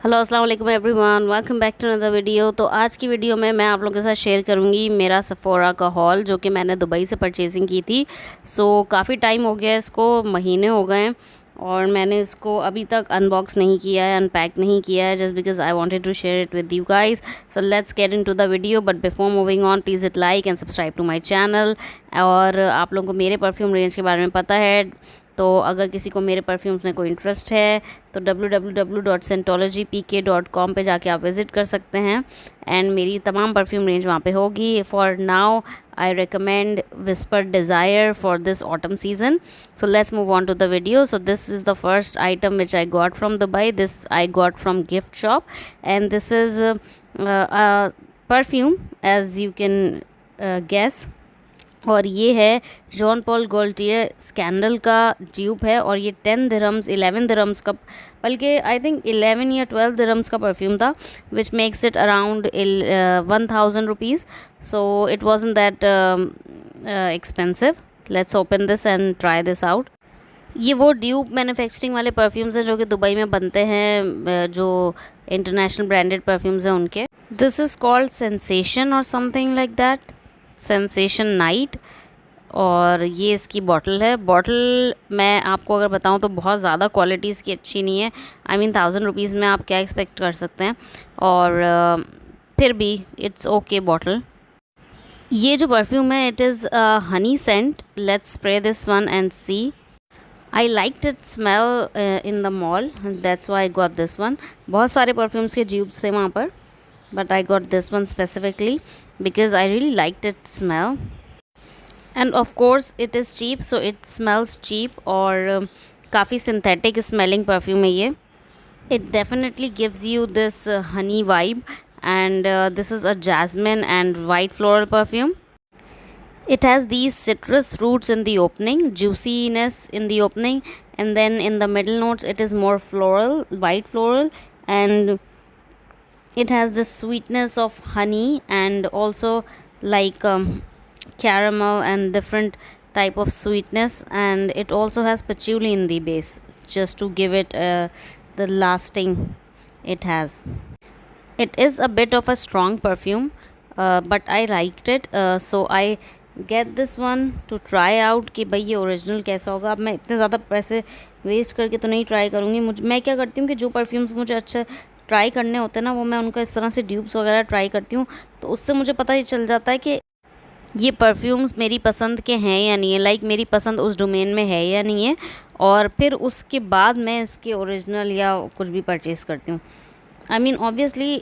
Hello अस्सलाम वालेकुम everyone, welcome back to another video. तो आज की वीडियो में मैं आप लोगों के साथ शेयर करूंगी मेरा सफ़ोरा का हॉल जो कि मैंने दुबई से परचेजिंग की थी। काफ़ी टाइम हो गया, इसको महीने हो गए हैं और मैंने इसको अभी तक अनबॉक्स नहीं किया है, अनपैक नहीं किया है, just because I wanted to share it with you guys. So let's get into the video, but before moving on please hit like and subscribe to my channel. और आप लोगों को मेरे परफ्यूम रेंज के बारे में पता है, तो अगर किसी को मेरे परफ्यूम्स में कोई इंटरेस्ट है तो www.scentologypk.com पे जाके आप विज़िट कर सकते हैं एंड मेरी तमाम परफ्यूम रेंज वहाँ पे होगी। For now I recommend Whisper Desire for this autumn season. So let's move on to the video. So this is the first item which I got from Dubai. This I got from gift shop and this is perfume as you can guess. और ये है Jean Paul Gaultier Scandal का tube है और ये 10 dirhams 11 dirhams का, बल्कि I think 11 या 12 दिरहम्स का परफ्यूम था, which makes it around 1000 rupees. So it wasn't that expensive. Let's open this and try this out. ये वो ड्यूब मैन्युफैक्चरिंग वाले परफ्यूम्स हैं जो कि दुबई में बनते हैं, जो इंटरनेशनल ब्रांडेड परफ्यूम्स हैं उनके। दिस इज़ कॉल्ड सेंसेशन और something like that, sensation night. और ये इसकी बॉटल है। बॉटल मैं आपको अगर बताऊं तो बहुत ज़्यादा क्वालिटी इसकी अच्छी नहीं है। आई मीन 1000 रुपीज़ में आप क्या एक्सपेक्ट कर सकते हैं, और फिर भी इट्स ओके बॉटल। ये जो परफ्यूम है it is honey scent. Let's spray this one and see. I liked it smell in the mall, that's why I got this one. बहुत सारे परफ्यूम्स के ट्यूब्स थे वहाँ पर, but I got this one specifically because I really liked its smell, and of course it is cheap, so it smells cheap और काफ़ी synthetic smelling perfume है ये। It definitely gives you this honey vibe, and this is a jasmine and white floral perfume. It has these citrus fruits in the opening, juiciness in the opening, and then in the middle notes it is more floral, white floral, and it has the sweetness of honey and also like caramel and different type of sweetness, and it also has patchouli in the base just to give it the lasting it has. It is a bit of a strong perfume, but I liked it, so I get this one to try out कि भाई ये original कैसा होगा। अब मैं इतने ज़्यादा पैसे वेस्ट करके तो नहीं ट्राई करूँगी। मैं क्या करती हूँ कि जो परफ्यूम्स मुझे अच्छा ट्राई करने होते हैं ना, वो मैं उनका इस तरह से ट्यूब्स वगैरह ट्राई करती हूँ, तो उससे मुझे पता ही चल जाता है कि ये परफ्यूम्स मेरी पसंद के हैं या नहीं है, लाइक मेरी पसंद उस डोमेन में है या नहीं है, और फिर उसके बाद मैं इसके ओरिजिनल या कुछ भी परचेज़ करती हूँ। आई मीन ऑब्वियसली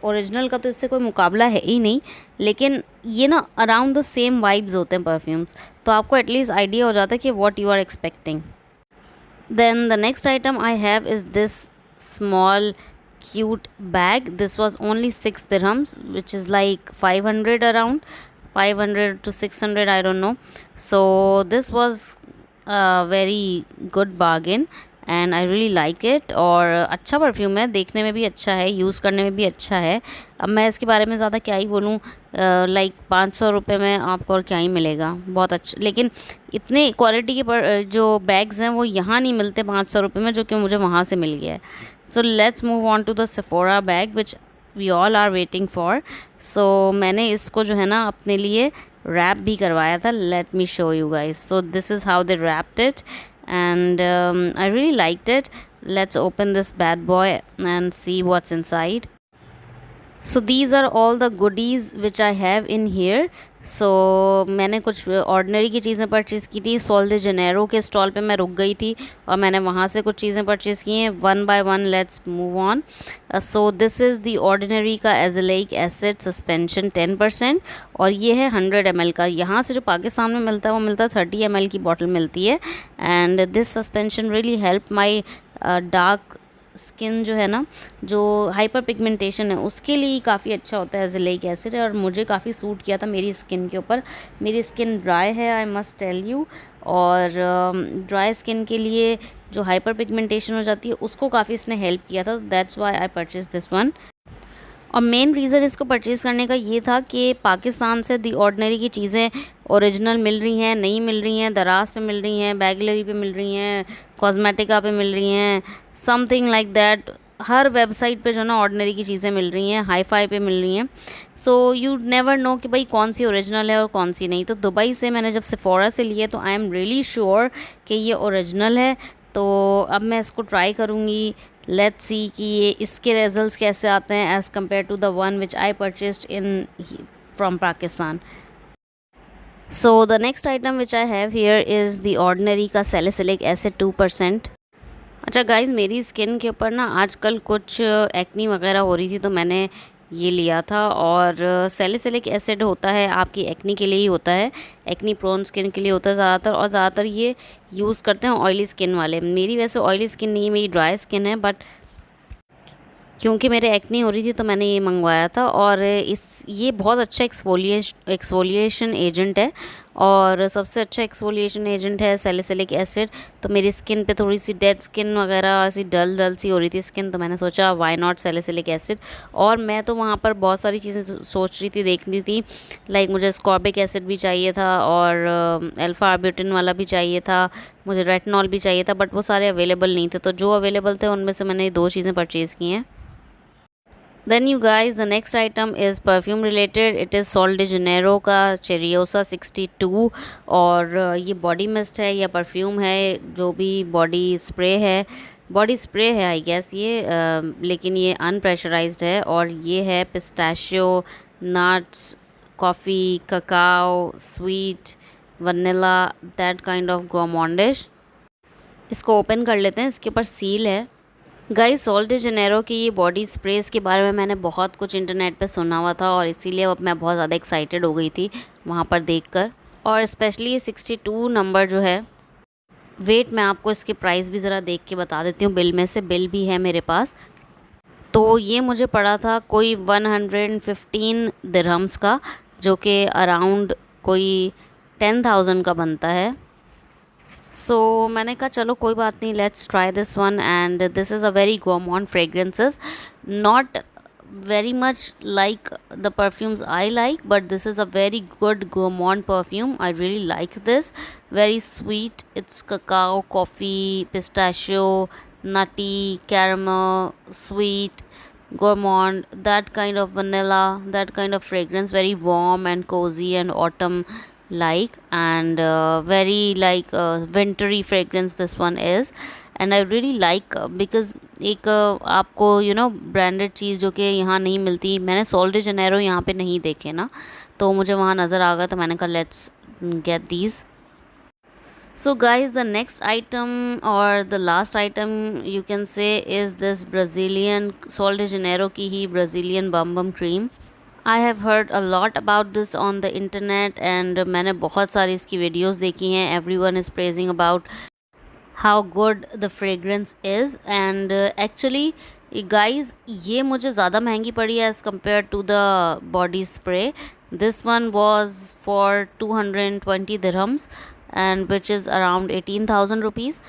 ओरिजिनल का तो इससे कोई मुकाबला है ही नहीं, लेकिन ये ना अराउंड द सेम वाइब्स होते हैं परफ्यूम्स, तो आपको एटलीस्ट आइडिया हो जाता है कि what you are expecting. Then the next item I have is this small cute bag. This was only 6 dirhams, which is like 500, around 500 to 600, I don't know. So this was a very good bargain and I really like it। और अच्छा perfume है, देखने में भी अच्छा है, use करने में भी अच्छा है। अब मैं इसके बारे में ज़्यादा क्या ही बोलूँ, लाइक 500 रुपये में आपको और क्या ही मिलेगा, बहुत अच्छा। लेकिन इतने क्वालिटी के जो बैग्स हैं वो यहाँ नहीं मिलते 500 रुपये में, जो कि मुझे वहाँ से मिल गया है। So let's move on to the Sephora bag which we all are waiting for. So मैंने इसको जो है ना अपने लिए रैप भी करवाया था। Let me show you guys. So this is how they wrapped it and I really liked it. Let's open this bad boy and see what's inside. So these are all the goodies which I have in here. So मैंने कुछ ordinary की चीज़ें purchase की थी। Soul दे Janeiro के stall पे मैं रुक गई थी और मैंने वहाँ से कुछ चीज़ें परचेज़ की हैं। One by one let's move on. So this is the ordinary का एज़ेलिक एसिड सस्पेंशन 10%, और ये है 100 ml का। यहाँ से जो पाकिस्तान में मिलता है वो मिलता है 30 ml की बॉटल मिलती है। And this suspension really help my dark skin, जो है ना, जो हाइपर पिगमेंटेशन है उसके लिए काफ़ी अच्छा होता है एज़ेलिक एसिड, और मुझे काफ़ी सूट किया था मेरी स्किन के ऊपर। मेरी स्किन ड्राई है, आई मस्ट टेल यू, और ड्राई स्किन के लिए जो हाइपर पिगमेंटेशन हो जाती है उसको काफ़ी इसने हेल्प किया था। That's why I purchase this one. और मेन रीज़न इसको परचेज़ करने का ये था कि पाकिस्तान से दी ऑर्डिनरी की चीज़ें ओरिजिनल मिल रही हैं, नहीं मिल रही हैं, दराज पे मिल रही हैं, बैगलरी पे मिल रही हैं, कॉस्मेटिका पे मिल रही हैं, something like that. Her website पे जो ना ऑर्डिनरी की चीज़ें मिल रही हैं, हाई फाई पे मिल रही हैं, सो यू नेवर नो कि भाई कौन सी ओरिजिनल है और कौन सी नहीं। तो दुबई से मैंने जब सेफोरा से लिए तो आई एम रियली श्योर कि ये ओरिजिनल है। तो अब मैं इसको ट्राई करूँगी, लेट्स सी कि ये इसके रिजल्ट्स कैसे आते हैं as compare to the one which I purchased in from Pakistan. So the next item which I have here is the Ordinary का सैलिसिलिक एसिड 2%। अच्छा गाइज़, मेरी स्किन के ऊपर ना आजकल कुछ एक्नी वगैरह हो रही थी तो मैंने ये लिया था। और सैलिसिलिक एसिड होता है आपकी एक्नी के लिए ही होता है, एक्नी प्रोन स्किन के लिए होता है ज़्यादातर, और ज़्यादातर ये यूज़ करते हैं ऑयली स्किन वाले। मेरी वैसे ऑयली स्किन नहीं है, मेरी ड्राई स्किन है, बट क्योंकि मेरे एक्नी हो रही थी तो मैंने ये मंगवाया था। और ये बहुत अच्छा एक्सफोलिएशन एजेंट है, और सबसे अच्छा एक्सफोलिएशन एजेंट है सैलिसिलिक एसिड। तो मेरी स्किन पे थोड़ी सी डेड स्किन वगैरह ऐसी डल डल सी हो रही थी स्किन, तो मैंने सोचा व्हाई नॉट सैलिसिलिक एसिड। और मैं तो वहाँ पर बहुत सारी चीज़ें सोच रही थी, देख रही थी, लाइक मुझे स्कॉर्बिक एसिड भी चाहिए था, और अल्फा आर्ब्यूटिन वाला भी चाहिए था, मुझे रेटिनॉल भी चाहिए था, बट वो सारे अवेलेबल नहीं थे। तो जो अवेलेबल थे उनमें से मैंने 2 चीज़ें परचेज़ की हैं। Then you guys, the next item is perfume related. It is Sol de Janeiro का Cheriosa 62, और ये बॉडी मिस्ट है या परफ्यूम है, जो भी बॉडी स्प्रे है आई गेस ये, लेकिन ये अनप्रेशराइज्ड है, और ये है pistachio, nuts, coffee, cacao, sweet, vanilla, that kind of gourmandish. इसको ओपन कर लेते हैं, इसके ऊपर सील है। गाइस, सोल डे जेनेरो की ये बॉडी स्प्रेस के बारे में मैंने बहुत कुछ इंटरनेट पे सुना हुआ था, और इसीलिए अब मैं बहुत ज़्यादा एक्साइटेड हो गई थी वहाँ पर देखकर। और स्पेशली ये 62 नंबर जो है, वेट मैं आपको इसके प्राइस भी ज़रा देख के बता देती हूँ, बिल में से, बिल भी है मेरे पास। तो ये मुझे पड़ा था कोई 115 दिरहम्स का, जो कि अराउंड कोई 10,000 का बनता है। सो मैंने कहा चलो कोई बात नहीं, let's try this one, and this is a very gourmand fragrances, not very much like the perfumes I like, but this is a very good gourmand perfume. I really like this. Very sweet. It's cacao, coffee, pistachio, nutty, caramel, sweet, gourmand, that kind of vanilla, that kind of fragrance. Very warm and cozy and autumn like, and very like wintry fragrance this one is. And I really like, because एक आपको branded चीज़ जो कि यहाँ नहीं मिलती, मैंने soul de Janeiro यहाँ पे नहीं देखे ना, तो मुझे वहाँ नज़र आ गया, तो मैंने कहा let's get these. So guys, the next item और the last item you can say is this Brazilian Sol de Janeiro की ही Brazilian bum bum cream. I have heard a lot about this on the internet, and मैंने बहुत सारी इसकी videos देखी हैं। Everyone is praising about how good the fragrance is, and actually guys, ये मुझे ज़्यादा महंगी पड़ी है as compared to the body spray. This one was for 220 dirhams, and which is around 18,000 rupees.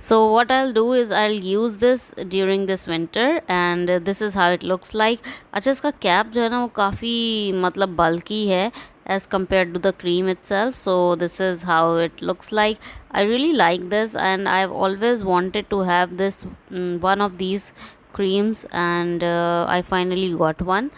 So what I'll do is I'll use this during this winter, and this is how it looks like. अच्छा, इसका cap जो है ना वो काफ़ी मतलब बल्की है as compared to the cream itself. So this is how it looks like. I really like this, and I've always wanted to have this one of these creams, and I finally got one.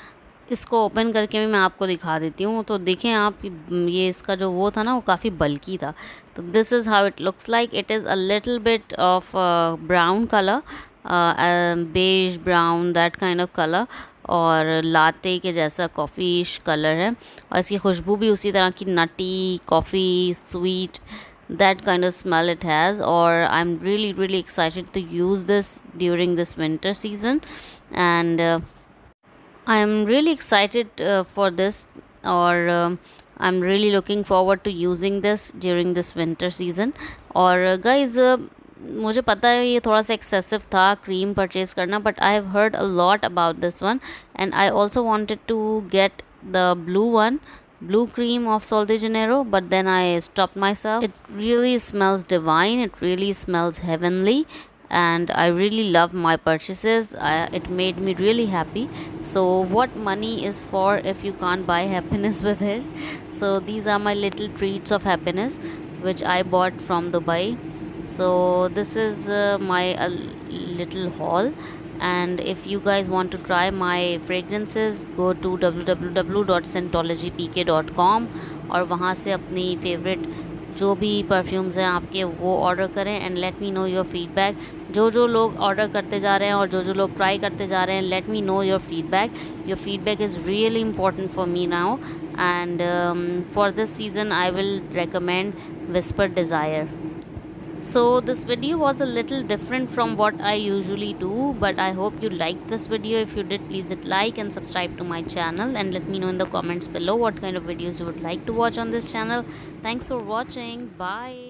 इसको open करके भी मैं आपको दिखा देती हूँ, तो देखें आप, ये इसका जो वो था ना वो काफ़ी बल्की था। तो this is how it looks like. It is a little bit of brown colour, beige brown, that kind of colour, और लाटे के जैसा कॉफ़ीश कलर है, और इसकी खुशबू भी उसी तरह की nutty, coffee, sweet, that kind of smell it has. Or I'm really excited to use this during this winter season, and I'm really excited for this, or I'm really looking forward to using this during this winter season. और guys, मुझे पता है ये थोड़ा सा excessive था cream purchase करना, but I have heard a lot about this one, and I also wanted to get the blue cream of Sol de Janeiro, but then I stopped myself. It really smells divine, it really smells heavenly, and I really love my purchases. It made me really happy. So what money is for if you can't buy happiness with it? So these are my little treats of happiness which I bought from Dubai. So this is my little haul, And if you guys want to try my fragrances, go to www.scentologypk.com और वहाँ से अपनी favourite जो भी perfumes हैं आपके वो order करें and let me know your feedback. जो जो लोग ऑर्डर करते जा रहे हैं और जो जो लोग ट्राई करते जा रहे हैं, let me know your feedback. Your feedback is really important for me now and for this season I will recommend Whisper Desire. So this video was a little different from what I usually do, but I hope you liked this video. If you did, please hit like and subscribe to my channel and let me know in the comments below what kind of videos you would like to watch on this channel. Thanks for watching. Bye.